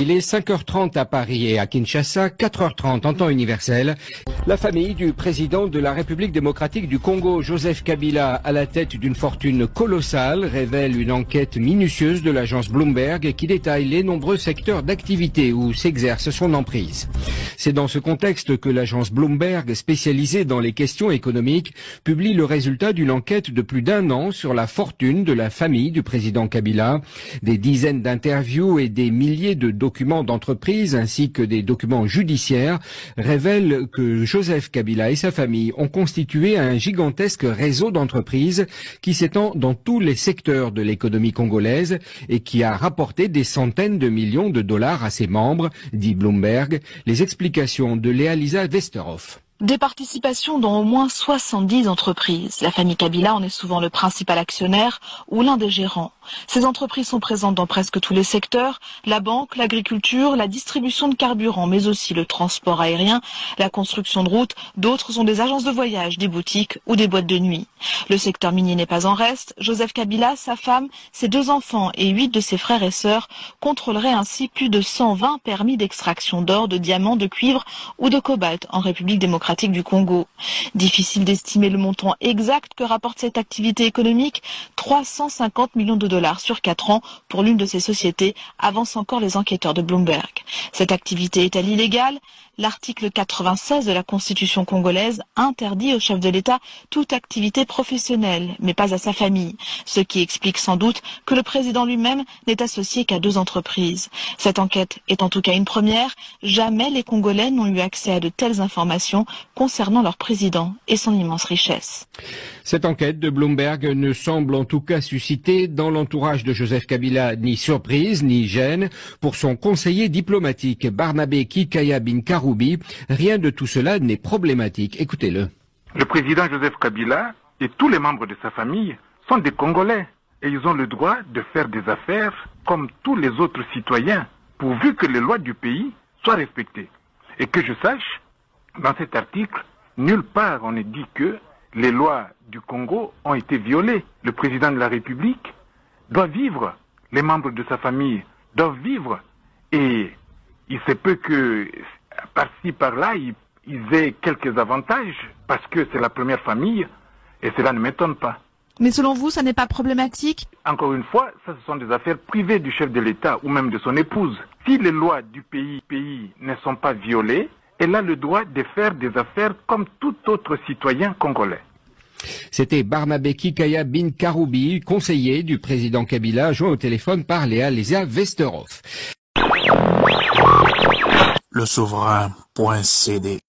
Il est 5h30 à Paris et à Kinshasa, 4h30 en temps universel. La famille du président de la République démocratique du Congo, Joseph Kabila, à la tête d'une fortune colossale, révèle une enquête minutieuse de l'agence Bloomberg qui détaille les nombreux secteurs d'activité où s'exerce son emprise. C'est dans ce contexte que l'agence Bloomberg, spécialisée dans les questions économiques, publie le résultat d'une enquête de plus d'1 an sur la fortune de la famille du président Kabila. Des dizaines d'interviews et des milliers de documents d'entreprise ainsi que des documents judiciaires révèlent que Joseph Kabila et sa famille ont constitué un gigantesque réseau d'entreprises qui s'étend dans tous les secteurs de l'économie congolaise et qui a rapporté des centaines de millions de dollars à ses membres, dit Bloomberg. Les explications de Léa-Lisa Westerhoff. Des participations dans au moins 70 entreprises. La famille Kabila en est souvent le principal actionnaire ou l'un des gérants. Ces entreprises sont présentes dans presque tous les secteurs, la banque, l'agriculture, la distribution de carburant, mais aussi le transport aérien, la construction de routes. D'autres sont des agences de voyage, des boutiques ou des boîtes de nuit. Le secteur minier n'est pas en reste. Joseph Kabila, sa femme, ses 2 enfants et 8 de ses frères et sœurs contrôleraient ainsi plus de 120 permis d'extraction d'or, de diamants, de cuivre ou de cobalt en République démocratique du Congo. Difficile d'estimer le montant exact que rapporte cette activité économique. 350 millions de dollars sur 4 ans pour l'une de ces sociétés, avancent encore les enquêteurs de Bloomberg. Cette activité est-elle illégale ? L'article 96 de la Constitution congolaise interdit au chef de l'État toute activité professionnelle, mais pas à sa famille. Ce qui explique sans doute que le président lui-même n'est associé qu'à 2 entreprises. Cette enquête est en tout cas une première. Jamais les Congolais n'ont eu accès à de telles informations concernant leur président et son immense richesse. Cette enquête de Bloomberg ne semble en tout cas susciter dans l'entourage de Joseph Kabila ni surprise ni gêne. Pour son conseiller diplomatique Barnabé Kikaya Binkaroubi, rien de tout cela n'est problématique. Écoutez-le. Le président Joseph Kabila et tous les membres de sa famille sont des Congolais et ils ont le droit de faire des affaires comme tous les autres citoyens, pourvu que les lois du pays soient respectées. Et que je sache, dans cet article, nulle part on ne dit que les lois du Congo ont été violées. Le président de la République doit vivre, les membres de sa famille doivent vivre, et il se peut que par-ci par-là ils aient quelques avantages parce que c'est la première famille et cela ne m'étonne pas. Mais selon vous, ça n'est pas problématique ? Encore une fois, ça ce sont des affaires privées du chef de l'État ou même de son épouse. Si les lois du pays ne sont pas violées, elle a le droit de faire des affaires comme tout autre citoyen congolais. C'était Barnabé Kikaya Binkaroubi, conseiller du président Kabila, joint au téléphone par Léa-Lisa Westerhoff. Le souverain.cd